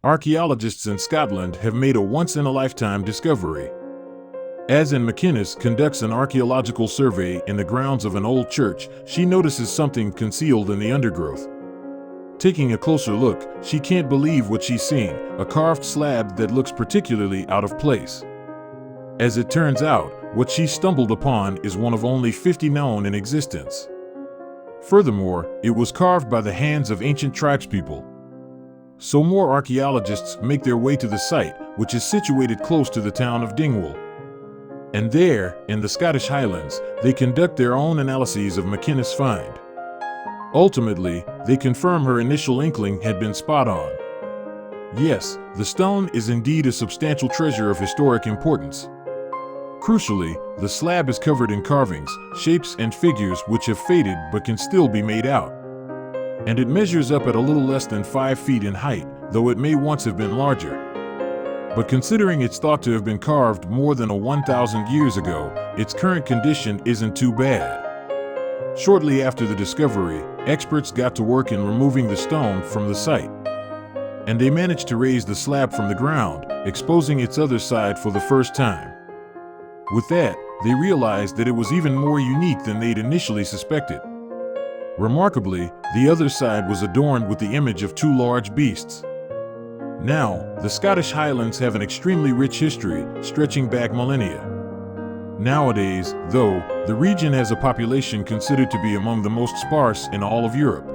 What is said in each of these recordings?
archaeologists in Scotland have made a once-in-a-lifetime discovery. As Anne MacInnes conducts an archaeological survey in the grounds of an old church, she notices something concealed in the undergrowth. Taking a closer look, she can't believe what she's seeing, a carved slab that looks particularly out of place. As it turns out, what she stumbled upon is one of only 50 known in existence. Furthermore, it was carved by the hands of ancient tribespeople. So more archaeologists make their way to the site, which is situated close to the town of Dingwall. And there, in the Scottish Highlands, they conduct their own analyses of MacInnes' find. Ultimately, they confirm her initial inkling had been spot on. Yes, the stone is indeed a substantial treasure of historic importance. Crucially, the slab is covered in carvings, shapes, and figures which have faded but can still be made out. And it measures up at a little less than 5 feet in height, though it may once have been larger. But considering it's thought to have been carved more than 1,000 years ago, its current condition isn't too bad. Shortly after the discovery, experts got to work in removing the stone from the site. And they managed to raise the slab from the ground, exposing its other side for the first time. With that, they realized that it was even more unique than they'd initially suspected. Remarkably, the other side was adorned with the image of 2 large beasts. Now, the Scottish Highlands have an extremely rich history, stretching back millennia. Nowadays, though, the region has a population considered to be among the most sparse in all of Europe.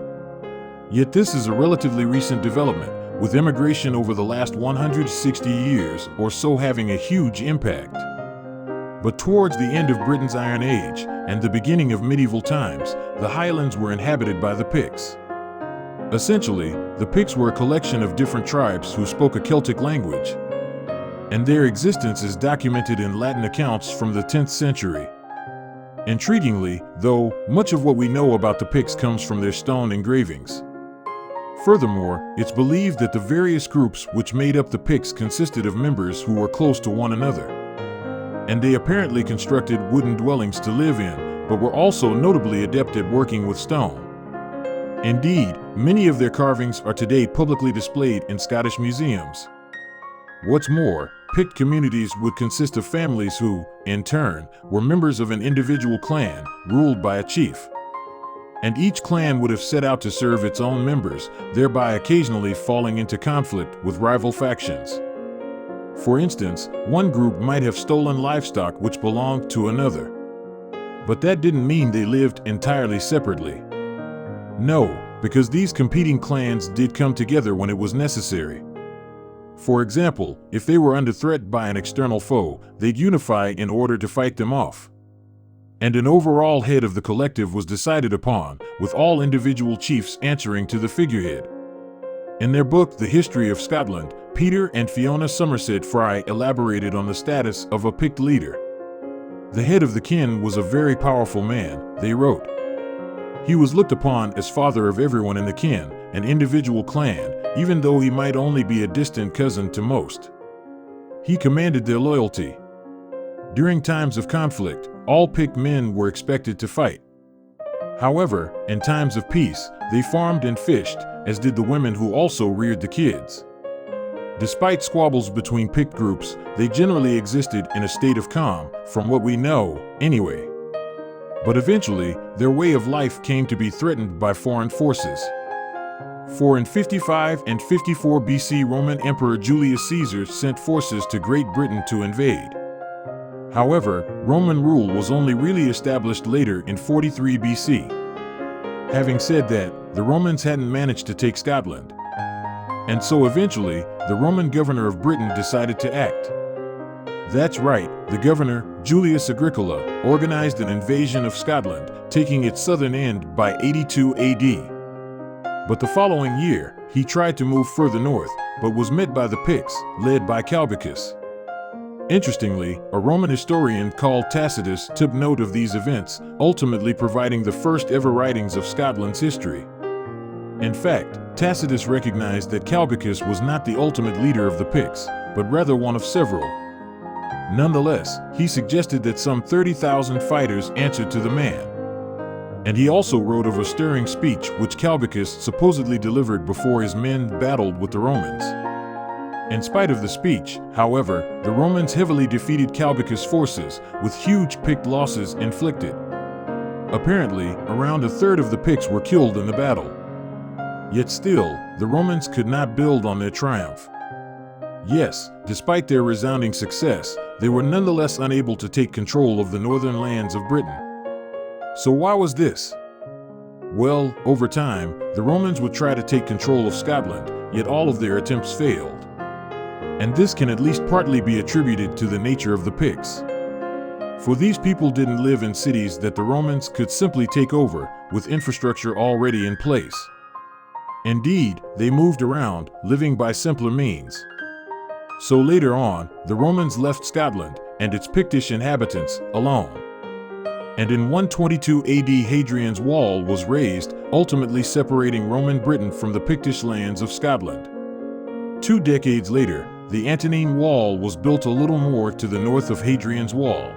Yet this is a relatively recent development, with immigration over the last 160 years or so having a huge impact. But towards the end of Britain's Iron Age and the beginning of medieval times, the Highlands were inhabited by the Picts. Essentially, the Picts were a collection of different tribes who spoke a Celtic language, and their existence is documented in Latin accounts from the 10th century. Intriguingly, though, much of what we know about the Picts comes from their stone engravings. Furthermore, it's believed that the various groups which made up the Picts consisted of members who were close to one another. And they apparently constructed wooden dwellings to live in, but were also notably adept at working with stone. Indeed, many of their carvings are today publicly displayed in Scottish museums. What's more, Pict communities would consist of families who, in turn, were members of an individual clan, ruled by a chief. And each clan would have set out to serve its own members, thereby occasionally falling into conflict with rival factions. For instance, one group might have stolen livestock which belonged to another. But that didn't mean they lived entirely separately. No, because these competing clans did come together when it was necessary. For example, if they were under threat by an external foe, they'd unify in order to fight them off. And an overall head of the collective was decided upon, with all individual chiefs answering to the figurehead. In their book, The History of Scotland, Peter and Fiona Somerset Fry elaborated on the status of a Pict leader. The head of the kin was a very powerful man, they wrote. He was looked upon as father of everyone in the kin, an individual clan, even though he might only be a distant cousin to most. He commanded their loyalty. During times of conflict, all Pict men were expected to fight. However, in times of peace, they farmed and fished, as did the women who also reared the kids. Despite squabbles between Pict groups, they generally existed in a state of calm, from what we know, anyway. But eventually, their way of life came to be threatened by foreign forces. For in 55 and 54 BC, Roman Emperor Julius Caesar sent forces to Great Britain to invade. However, Roman rule was only really established later in 43 BC. Having said that, the Romans hadn't managed to take Scotland. And so eventually, the Roman governor of Britain decided to act. That's right, the governor, Julius Agricola, organized an invasion of Scotland, taking its southern end by 82 AD. But the following year, he tried to move further north, but was met by the Picts, led by Calbicus. Interestingly, a Roman historian called Tacitus took note of these events, ultimately providing the first ever writings of Scotland's history. In fact, Tacitus recognized that Calbicus was not the ultimate leader of the Picts, but rather one of several. Nonetheless, he suggested that some 30,000 fighters answered to the man. And he also wrote of a stirring speech which Calbicus supposedly delivered before his men battled with the Romans. In spite of the speech, however, the Romans heavily defeated Calbicus' forces, with huge Pict losses inflicted. Apparently, around a third of the Picts were killed in the battle. Yet still, the Romans could not build on their triumph. Yes, despite their resounding success, they were nonetheless unable to take control of the northern lands of Britain. So why was this? Well, over time, the Romans would try to take control of Scotland, yet all of their attempts failed. And this can at least partly be attributed to the nature of the Picts. For these people didn't live in cities that the Romans could simply take over, with infrastructure already in place. Indeed, they moved around, living by simpler means. So later on, the Romans left Scotland and its Pictish inhabitants alone. And in 122 AD, Hadrian's Wall was raised, ultimately separating Roman Britain from the Pictish lands of Scotland. 2 decades later, the Antonine Wall was built a little more to the north of Hadrian's Wall.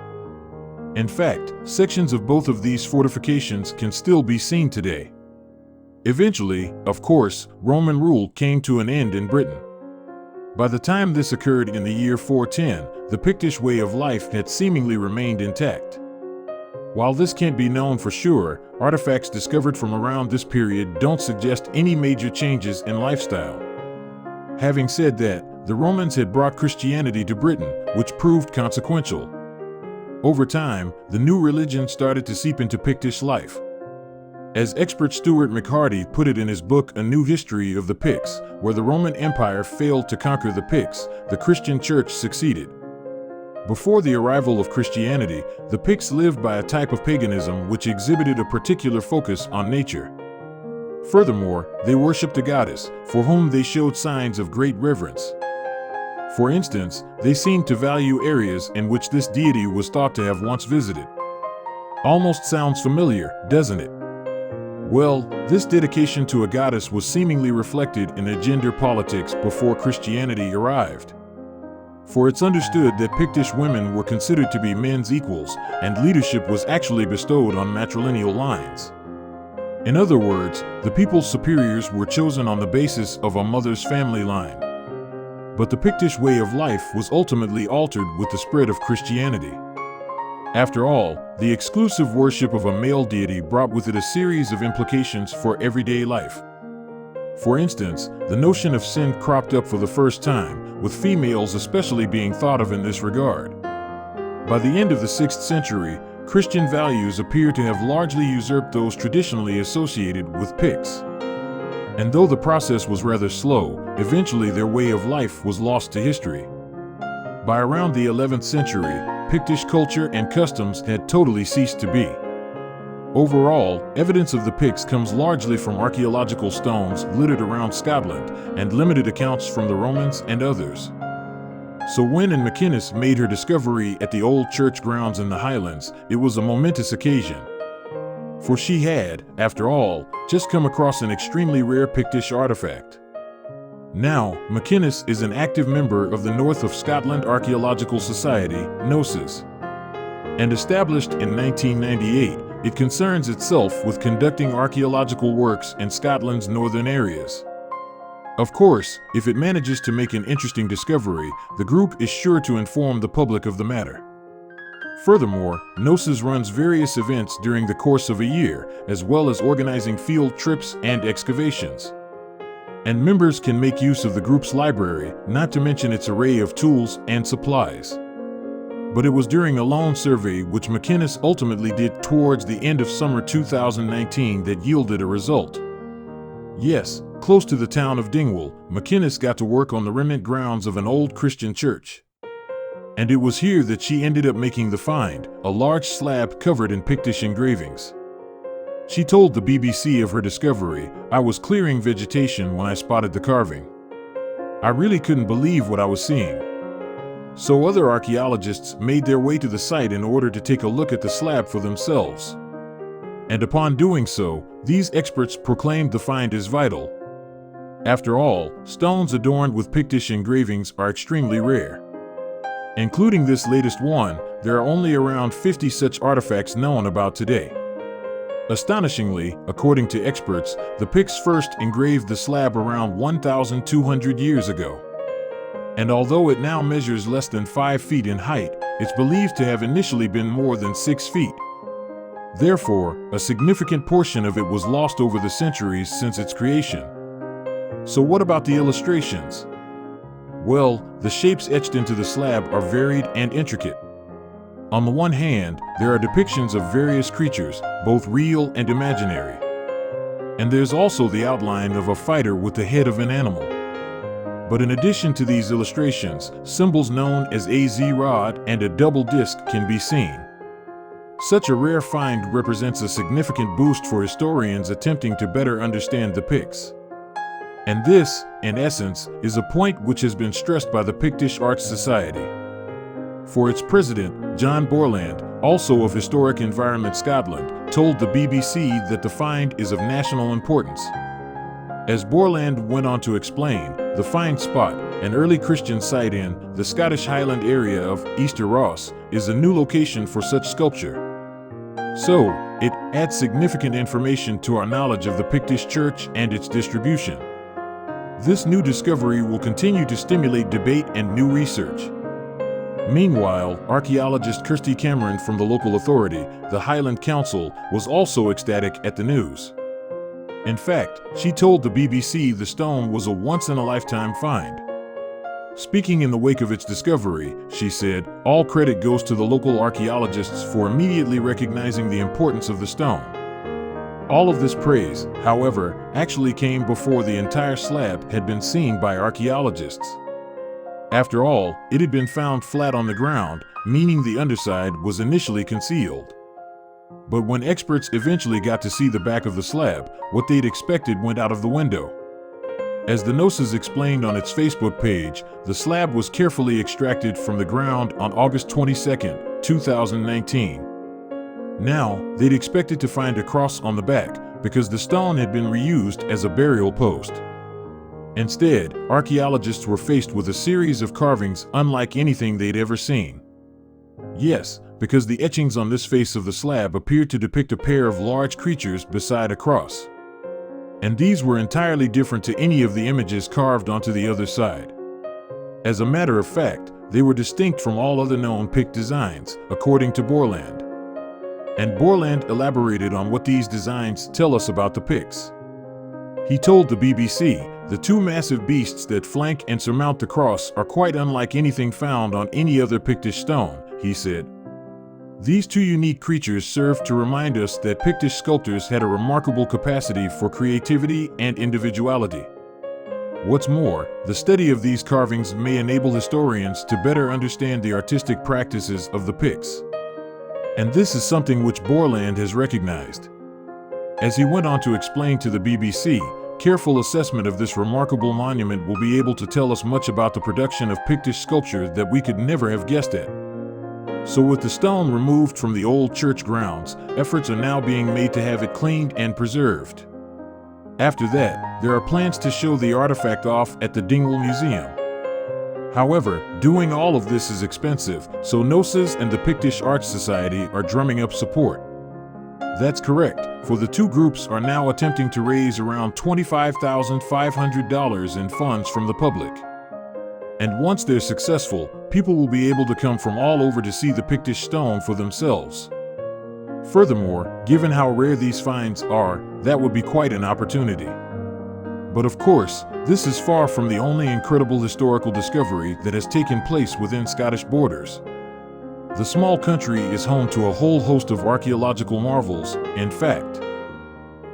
In fact, sections of both of these fortifications can still be seen today. Eventually, of course, Roman rule came to an end in Britain. By the time this occurred in the year 410, the Pictish way of life had seemingly remained intact. While this can't be known for sure, artifacts discovered from around this period don't suggest any major changes in lifestyle. Having said that, the Romans had brought Christianity to Britain, which proved consequential. Over time, the new religion started to seep into Pictish life. As expert Stuart McHardy put it in his book A New History of the Picts, where the Roman Empire failed to conquer the Picts, the Christian Church succeeded. Before the arrival of Christianity, the Picts lived by a type of paganism which exhibited a particular focus on nature. Furthermore, they worshipped a goddess, for whom they showed signs of great reverence. For instance, they seemed to value areas in which this deity was thought to have once visited. Almost sounds familiar, doesn't it? Well, this dedication to a goddess was seemingly reflected in their gender politics before Christianity arrived. For it's understood that Pictish women were considered to be men's equals, and leadership was actually bestowed on matrilineal lines. In other words, the people's superiors were chosen on the basis of a mother's family line. But the Pictish way of life was ultimately altered with the spread of Christianity. After all, the exclusive worship of a male deity brought with it a series of implications for everyday life. For instance, the notion of sin cropped up for the first time, with females especially being thought of in this regard. By the end of the 6th century, Christian values appear to have largely usurped those traditionally associated with Picts. And though the process was rather slow, eventually their way of life was lost to history. By around the 11th century, Pictish culture and customs had totally ceased to be. Overall, evidence of the Picts comes largely from archaeological stones littered around Scotland and limited accounts from the Romans and others. So when Anne MacInnes made her discovery at the old church grounds in the Highlands, it was a momentous occasion. For she had, after all, just come across an extremely rare Pictish artifact. Now, MacInnes is an active member of the North of Scotland Archaeological Society, NOSAS. And established in 1998, it concerns itself with conducting archaeological works in Scotland's northern areas. Of course, if it manages to make an interesting discovery, the group is sure to inform the public of the matter. Furthermore, NOSAS runs various events during the course of a year, as well as organizing field trips and excavations. And members can make use of the group's library, not to mention its array of tools and supplies. But it was during a lone survey which MacInnes ultimately did towards the end of summer 2019 that yielded a result. Yes, close to the town of Dingwall, MacInnes got to work on the remnant grounds of an old Christian church. And it was here that she ended up making the find, a large slab covered in Pictish engravings. She told the BBC of her discovery, "I was clearing vegetation when I spotted the carving. I really couldn't believe what I was seeing." So other archaeologists made their way to the site in order to take a look at the slab for themselves. And upon doing so, these experts proclaimed the find as vital. After all, stones adorned with Pictish engravings are extremely rare. Including this latest one, there are only around 50 such artifacts known about today. Astonishingly, according to experts, the Picts first engraved the slab around 1,200 years ago. And although it now measures less than 5 feet in height, it's believed to have initially been more than 6 feet. Therefore, a significant portion of it was lost over the centuries since its creation. So what about the illustrations? Well, the shapes etched into the slab are varied and intricate. On the one hand, there are depictions of various creatures, both real and imaginary. And there's also the outline of a fighter with the head of an animal. But in addition to these illustrations, symbols known as a Z-rod and a double disc can be seen. Such a rare find represents a significant boost for historians attempting to better understand the Picts. And this, in essence, is a point which has been stressed by the Pictish Arts Society. For its president, John Borland, also of Historic Environment Scotland, told the BBC that the find is of national importance. As Borland went on to explain, the find spot, an early Christian site in the Scottish Highland area of Easter Ross, is a new location for such sculpture. So, it adds significant information to our knowledge of the Pictish Church and its distribution. This new discovery will continue to stimulate debate and new research. Meanwhile, archaeologist Kirsty Cameron from the local authority, the Highland Council, was also ecstatic at the news. In fact, she told the BBC the stone was a once-in-a-lifetime find. Speaking in the wake of its discovery, she said, "All credit goes to the local archaeologists for immediately recognizing the importance of the stone." All of this praise, however, actually came before the entire slab had been seen by archaeologists. After all, it had been found flat on the ground, meaning the underside was initially concealed. But when experts eventually got to see the back of the slab, what they'd expected went out of the window. As the Gnosis explained on its Facebook page, the slab was carefully extracted from the ground on August 22, 2019. Now, they'd expected to find a cross on the back, because the stone had been reused as a burial post. Instead, archaeologists were faced with a series of carvings unlike anything they'd ever seen. Yes, because the etchings on this face of the slab appeared to depict a pair of large creatures beside a cross. And these were entirely different to any of the images carved onto the other side. As a matter of fact, they were distinct from all other known Pict designs, according to Borland. And Borland elaborated on what these designs tell us about the Picts. He told the BBC, "The two massive beasts that flank and surmount the cross are quite unlike anything found on any other Pictish stone," he said. These two unique creatures serve to remind us that Pictish sculptors had a remarkable capacity for creativity and individuality. What's more, the study of these carvings may enable historians to better understand the artistic practices of the Picts. And this is something which Borland has recognized. As he went on to explain to the BBC, careful assessment of this remarkable monument will be able to tell us much about the production of Pictish sculpture that we could never have guessed at. So with the stone removed from the old church grounds, efforts are now being made to have it cleaned and preserved. After that, there are plans to show the artifact off at the Dingwall Museum. However, doing all of this is expensive, so Gnosis and the Pictish Arts Society are drumming up support. That's correct, for the two groups are now attempting to raise around $25,500 in funds from the public. And once they're successful, people will be able to come from all over to see the Pictish stone for themselves. Furthermore, given how rare these finds are, that would be quite an opportunity. But of course, this is far from the only incredible historical discovery that has taken place within Scottish borders. The small country is home to a whole host of archaeological marvels, in fact.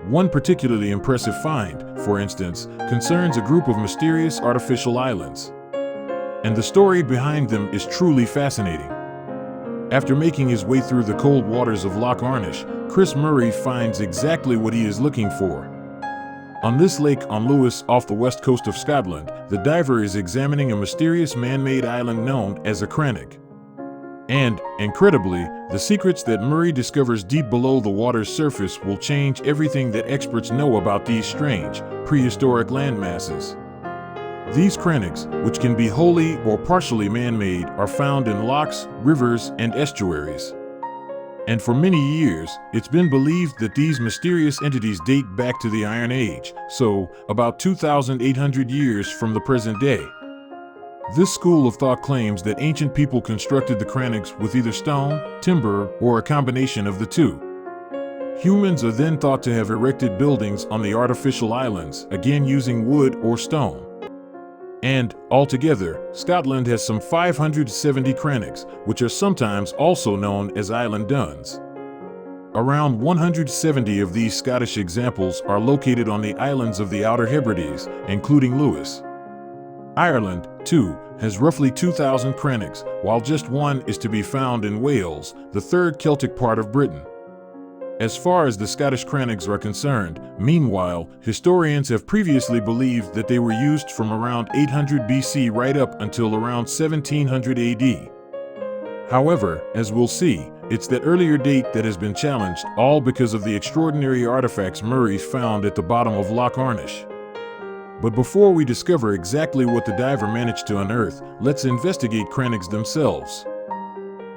One particularly impressive find, for instance, concerns a group of mysterious artificial islands. And the story behind them is truly fascinating. After making his way through the cold waters of Loch Arnish, Chris Murray finds exactly what he is looking for. On this lake on Lewis off the west coast of Scotland, the diver is examining a mysterious man-made island known as a crannog. And, incredibly, the secrets that Murray discovers deep below the water's surface will change everything that experts know about these strange, prehistoric landmasses. These crannogs, which can be wholly or partially man-made, are found in lochs, rivers, and estuaries. And for many years, it's been believed that these mysterious entities date back to the Iron Age, so about 2,800 years from the present day. This school of thought claims that ancient people constructed the crannogs with either stone, timber, or a combination of the two. Humans are then thought to have erected buildings on the artificial islands, again using wood or stone. And, altogether, Scotland has some 570 crannogs, which are sometimes also known as island duns. Around 170 of these Scottish examples are located on the islands of the Outer Hebrides, including Lewis. Ireland, too, has roughly 2,000 crannogs, while just one is to be found in Wales, the third Celtic part of Britain. As far as the Scottish crannogs are concerned, meanwhile, historians have previously believed that they were used from around 800 BC right up until around 1700 AD. However, as we'll see, it's that earlier date that has been challenged, all because of the extraordinary artifacts Murray found at the bottom of Loch Arnish. But before we discover exactly what the diver managed to unearth, let's investigate crannogs themselves.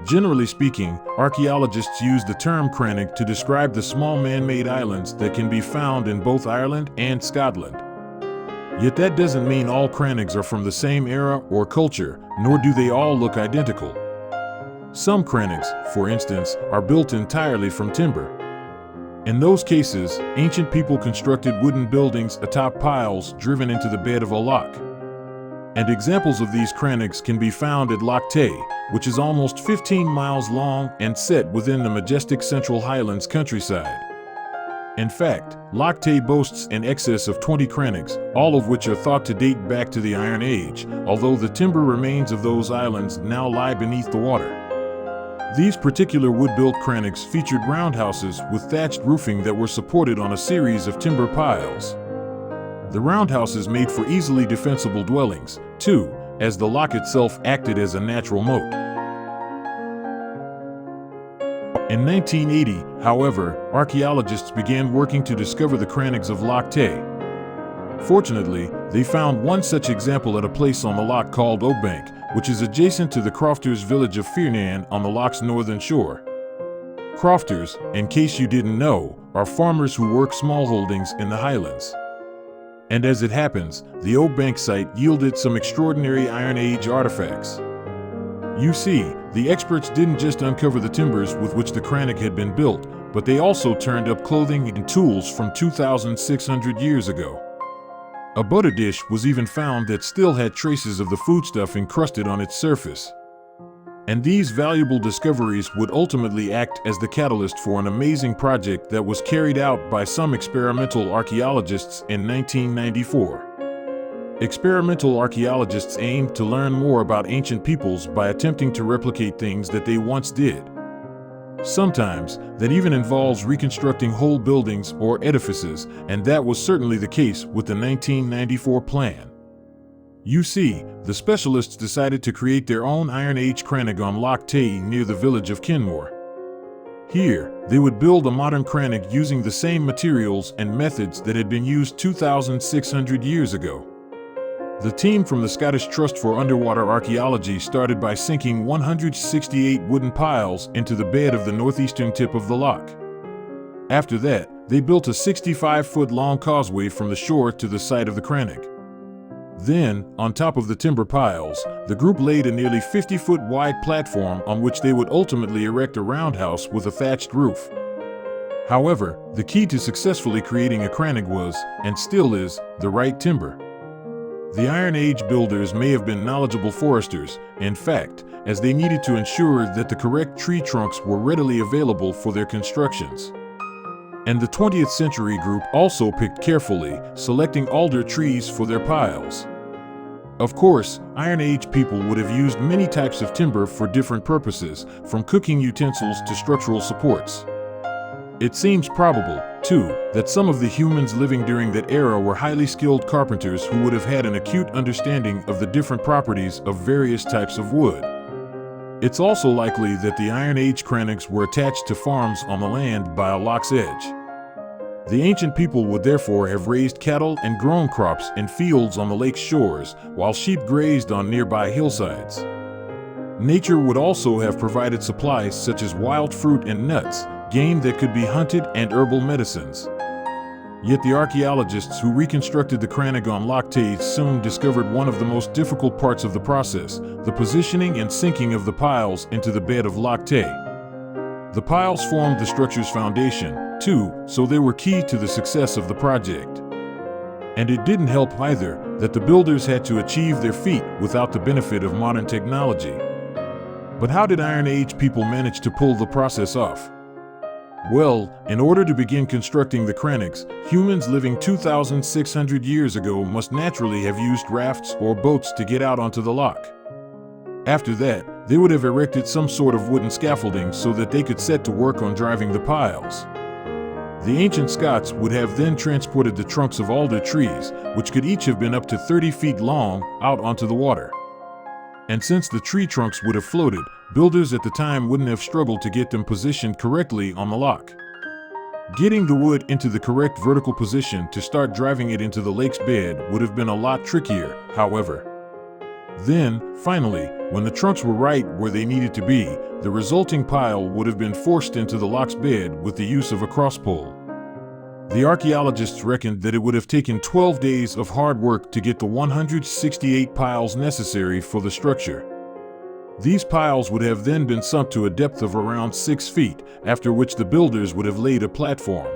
Generally speaking, archaeologists use the term crannog to describe the small man-made islands that can be found in both Ireland and Scotland. Yet that doesn't mean all crannogs are from the same era or culture, nor do they all look identical. Some crannogs, for instance, are built entirely from timber. In those cases, ancient people constructed wooden buildings atop piles driven into the bed of a loch. And examples of these crannogs can be found at Loch Tay, which is almost 15 miles long and set within the majestic Central Highlands countryside. In fact, Loch Tay boasts an excess of 20 crannogs, all of which are thought to date back to the Iron Age, although the timber remains of those islands now lie beneath the water. These particular wood-built crannogs featured roundhouses with thatched roofing that were supported on a series of timber piles. The roundhouses made for easily defensible dwellings, too, as the loch itself acted as a natural moat. In 1980, however, archaeologists began working to discover the crannogs of Loch Tay. Fortunately, they found one such example at a place on the loch called Oakbank, which is adjacent to the crofters village of Fiernan on the loch's northern shore. Crofters, in case you didn't know, are farmers who work smallholdings in the Highlands. And as it happens, the Oakbank site yielded some extraordinary Iron Age artifacts. You see, the experts didn't just uncover the timbers with which the crannog had been built, but they also turned up clothing and tools from 2,600 years ago. A butter dish was even found that still had traces of the foodstuff encrusted on its surface. And these valuable discoveries would ultimately act as the catalyst for an amazing project that was carried out by some experimental archaeologists in 1994. Experimental archaeologists aimed to learn more about ancient peoples by attempting to replicate things that they once did. Sometimes, that even involves reconstructing whole buildings or edifices, and that was certainly the case with the 1994 plan. You see, the specialists decided to create their own Iron Age crannog on Loch Tay near the village of Kinmore. Here, they would build a modern crannog using the same materials and methods that had been used 2,600 years ago. The team from the Scottish Trust for Underwater Archaeology started by sinking 168 wooden piles into the bed of the northeastern tip of the loch. After that, they built a 65-foot-long causeway from the shore to the site of the crannog. Then, on top of the timber piles, the group laid a nearly 50-foot wide platform on which they would ultimately erect a roundhouse with a thatched roof. However, the key to successfully creating a crannog was, and still is, the right timber. The Iron Age builders may have been knowledgeable foresters, in fact, as they needed to ensure that the correct tree trunks were readily available for their constructions. And the 20th century group also picked carefully, selecting alder trees for their piles. Of course, Iron Age people would have used many types of timber for different purposes, from cooking utensils to structural supports. It seems probable, too, that some of the humans living during that era were highly skilled carpenters who would have had an acute understanding of the different properties of various types of wood. It's also likely that the Iron Age crannogs were attached to farms on the land by a loch's edge. The ancient people would therefore have raised cattle and grown crops in fields on the lake's shores, while sheep grazed on nearby hillsides. Nature would also have provided supplies such as wild fruit and nuts, game that could be hunted, and herbal medicines. Yet the archaeologists who reconstructed the crannog on Loch Tay soon discovered one of the most difficult parts of the process, the positioning and sinking of the piles into the bed of Loch Tay. The piles formed the structure's foundation, too, so they were key to the success of the project. And it didn't help either that the builders had to achieve their feat without the benefit of modern technology. But how did Iron Age people manage to pull the process off? Well, in order to begin constructing the crannogs, humans living 2,600 years ago must naturally have used rafts or boats to get out onto the loch. After that, they would have erected some sort of wooden scaffolding so that they could set to work on driving the piles. The ancient Scots would have then transported the trunks of alder trees, which could each have been up to 30 feet long, out onto the water. And since the tree trunks would have floated, builders at the time wouldn't have struggled to get them positioned correctly on the loch. Getting the wood into the correct vertical position to start driving it into the lake's bed would have been a lot trickier, however. Then, finally, when the trunks were right where they needed to be, the resulting pile would have been forced into the loch's bed with the use of a crosspole. The archaeologists reckoned that it would have taken 12 days of hard work to get the 168 piles necessary for the structure. These piles would have then been sunk to a depth of around 6 feet, after which the builders would have laid a platform.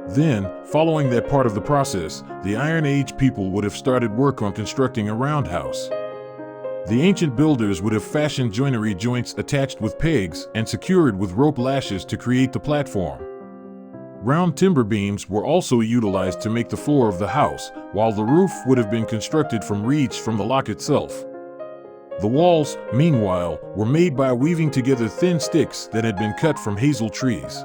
Then, following that part of the process, the Iron Age people would have started work on constructing a roundhouse. The ancient builders would have fashioned joinery joints attached with pegs and secured with rope lashes to create the platform. Round timber beams were also utilized to make the floor of the house, while the roof would have been constructed from reeds from the loch itself. The walls, meanwhile, were made by weaving together thin sticks that had been cut from hazel trees.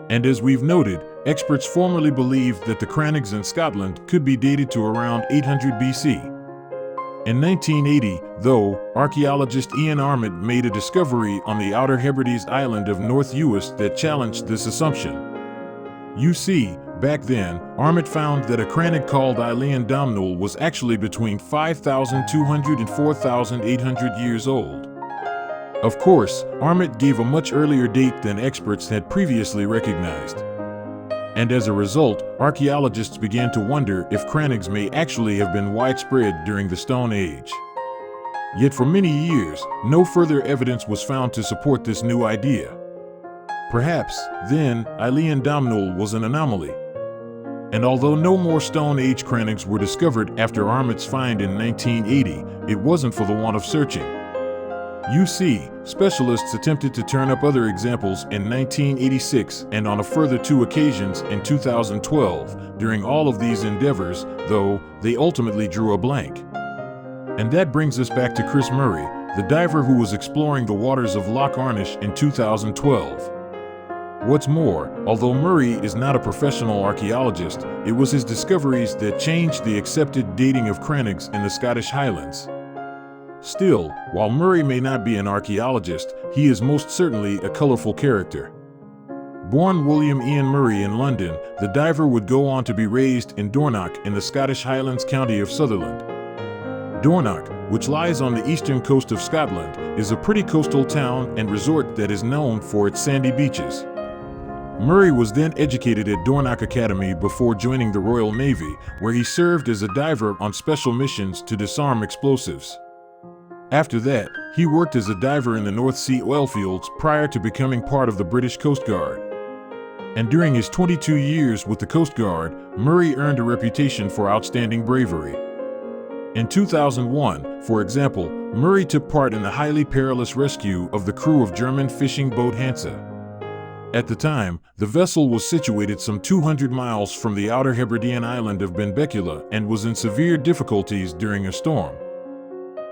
And as we've noted, experts formerly believed that the crannogs in Scotland could be dated to around 800 BC. In 1980, though, archaeologist Ian Armitt made a discovery on the Outer Hebrides island of North Uist that challenged this assumption. You see, back then, Armitt found that a crannog called Eilean Domhnall was actually between 5,200 and 4,800 years old. Of course, Armitt gave a much earlier date than experts had previously recognized. And as a result, archaeologists began to wonder if crannogs may actually have been widespread during the Stone Age. Yet for many years, no further evidence was found to support this new idea. Perhaps, then, Eilean Domhnall was an anomaly. And although no more Stone Age crannogs were discovered after Armitt's find in 1980, it wasn't for the want of searching. You see, specialists attempted to turn up other examples in 1986 and on a further 2 occasions in 2012. During all of these endeavors, though, they ultimately drew a blank. And that brings us back to Chris Murray, the diver who was exploring the waters of Loch Arnish in 2012. What's more, although Murray is not a professional archaeologist, it was his discoveries that changed the accepted dating of crannogs in the Scottish Highlands. Still, while Murray may not be an archaeologist, he is most certainly a colorful character. Born William Ian Murray in London, the diver would go on to be raised in Dornoch in the Scottish Highlands county of Sutherland. Dornoch, which lies on the eastern coast of Scotland, is a pretty coastal town and resort that is known for its sandy beaches. Murray was then educated at Dornoch Academy before joining the Royal Navy, where he served as a diver on special missions to disarm explosives. After that, he worked as a diver in the North Sea oil fields prior to becoming part of the British Coast Guard. And during his 22 years with the Coast Guard, Murray earned a reputation for outstanding bravery. In 2001, for example, Murray took part in the highly perilous rescue of the crew of German fishing boat Hansa. At the time, the vessel was situated some 200 miles from the Outer Hebridean island of Benbecula and was in severe difficulties during a storm.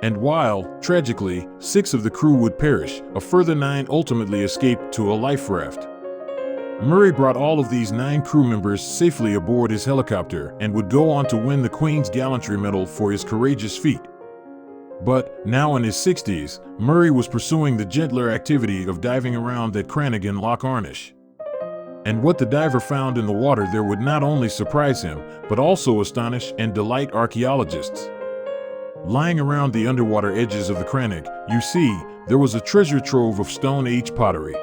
And while, tragically, 6 of the crew would perish, a further 9 ultimately escaped to a life raft. Murray brought all of these 9 crew members safely aboard his helicopter and would go on to win the Queen's Gallantry Medal for his courageous feat. But, now in his 60s, Murray was pursuing the gentler activity of diving around that crannog in Loch Arnish. And what the diver found in the water there would not only surprise him, but also astonish and delight archaeologists. Lying around the underwater edges of the crannog, you see, there was a treasure trove of Stone Age pottery.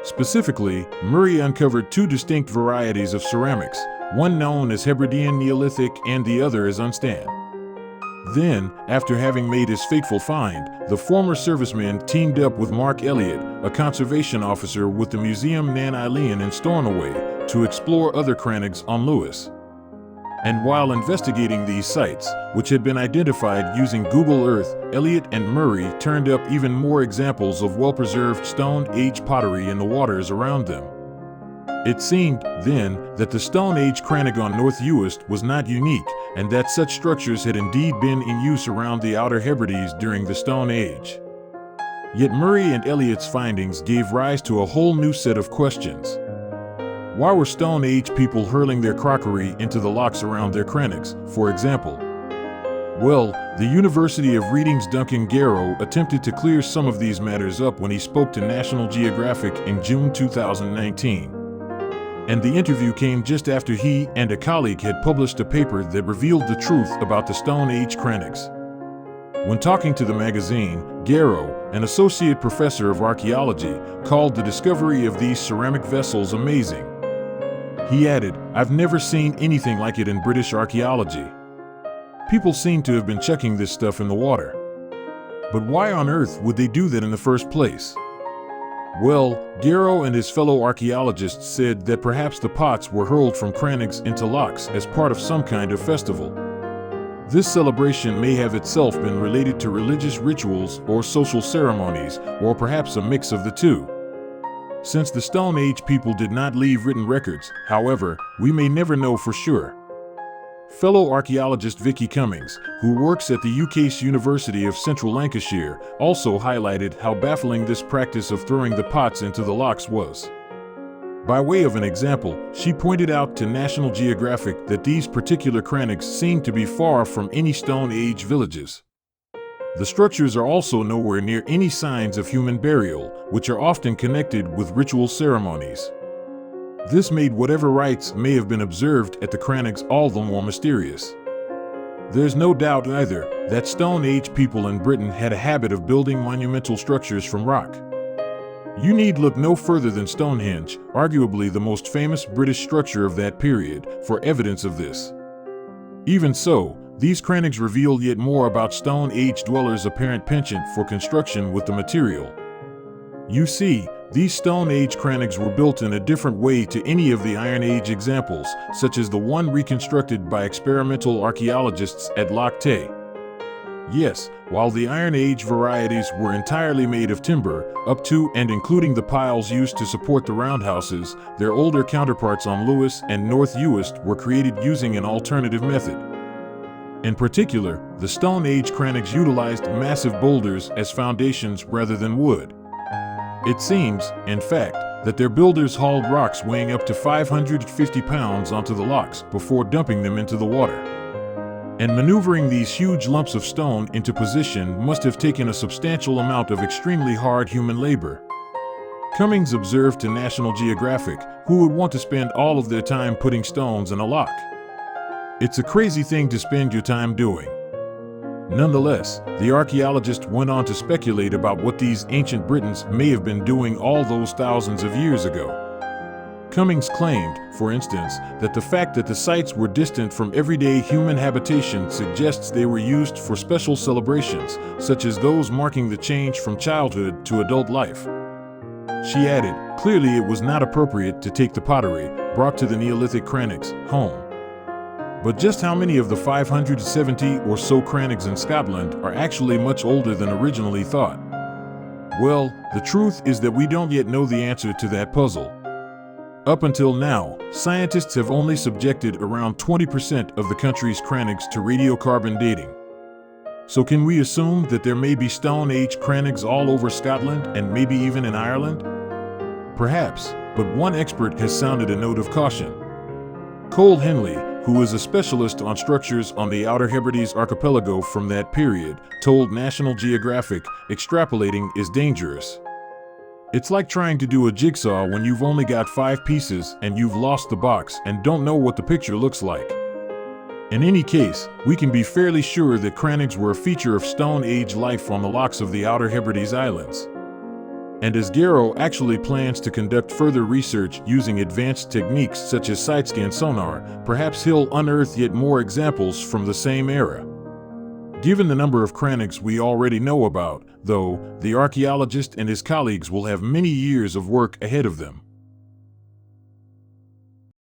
Specifically, Murray uncovered two distinct varieties of ceramics, one known as Hebridean Neolithic and the other as Unstan. Then, after having made his fateful find, the former serviceman teamed up with Mark Elliott, a conservation officer with the Museum Nan Eilean in Stornoway, to explore other crannogs on Lewis. And while investigating these sites, which had been identified using Google Earth, Elliott and Murray turned up even more examples of well-preserved Stone Age pottery in the waters around them. It seemed, then, that the Stone Age crannog on North Uist was not unique, and that such structures had indeed been in use around the Outer Hebrides during the Stone Age. Yet Murray and Elliott's findings gave rise to a whole new set of questions. Why were Stone Age people hurling their crockery into the lochs around their crannogs, for example? Well, the University of Reading's Duncan Garrow attempted to clear some of these matters up when he spoke to National Geographic in June 2019. And the interview came just after he and a colleague had published a paper that revealed the truth about the Stone Age crannogs. When talking to the magazine, Garrow, an associate professor of archaeology, called the discovery of these ceramic vessels amazing. He added, "I've never seen anything like it in British archaeology. People seem to have been chucking this stuff in the water. But why on earth would they do that in the first place?" Well, Garrow and his fellow archaeologists said that perhaps the pots were hurled from crannogs into lochs as part of some kind of festival. This celebration may have itself been related to religious rituals or social ceremonies, or perhaps a mix of the two. Since the Stone Age people did not leave written records, however, we may never know for sure. Fellow archaeologist Vicky Cummings, who works at the UK's University of Central Lancashire, also highlighted how baffling this practice of throwing the pots into the lochs was. By way of an example, she pointed out to National Geographic that these particular crannogs seem to be far from any Stone Age villages. The structures are also nowhere near any signs of human burial, which are often connected with ritual ceremonies. This made whatever rites may have been observed at the crannogs all the more mysterious. There's no doubt either that Stone Age people in Britain had a habit of building monumental structures from rock. You need look no further than Stonehenge, arguably the most famous British structure of that period, for evidence of this. Even so, these crannogs reveal yet more about Stone Age dwellers' apparent penchant for construction with the material. You see, these Stone Age crannogs were built in a different way to any of the Iron Age examples, such as the one reconstructed by experimental archaeologists at Loch Tay. Yes, while the Iron Age varieties were entirely made of timber, up to and including the piles used to support the roundhouses, their older counterparts on Lewis and North Uist were created using an alternative method. In particular, the Stone Age crannogs utilized massive boulders as foundations rather than wood. It seems, in fact, that their builders hauled rocks weighing up to 550 pounds onto the lochs before dumping them into the water. And maneuvering these huge lumps of stone into position must have taken a substantial amount of extremely hard human labor. Cummings observed to National Geographic, who would want to spend all of their time putting stones in a loch? It's a crazy thing to spend your time doing. Nonetheless, the archaeologist went on to speculate about what these ancient Britons may have been doing all those thousands of years ago. Cummings claimed, for instance, that the fact that the sites were distant from everyday human habitation suggests they were used for special celebrations, such as those marking the change from childhood to adult life. She added, clearly it was not appropriate to take the pottery, brought to the Neolithic crannogs, home. But just how many of the 570 or so crannogs in Scotland are actually much older than originally thought? Well, the truth is that we don't yet know the answer to that puzzle. Up until now, scientists have only subjected around 20% of the country's crannogs to radiocarbon dating. So can we assume that there may be Stone Age crannogs all over Scotland and maybe even in Ireland? Perhaps, but one expert has sounded a note of caution. Cole Henley, who is a specialist on structures on the Outer Hebrides archipelago from that period, told National Geographic, extrapolating is dangerous. It's like trying to do a jigsaw when you've only got 5 pieces and you've lost the box and don't know what the picture looks like. In any case, we can be fairly sure that crannogs were a feature of Stone Age life on the lochs of the Outer Hebrides Islands. And as Garrow actually plans to conduct further research using advanced techniques such as side-scan sonar, perhaps he'll unearth yet more examples from the same era. Given the number of crannogs we already know about, though, the archaeologist and his colleagues will have many years of work ahead of them.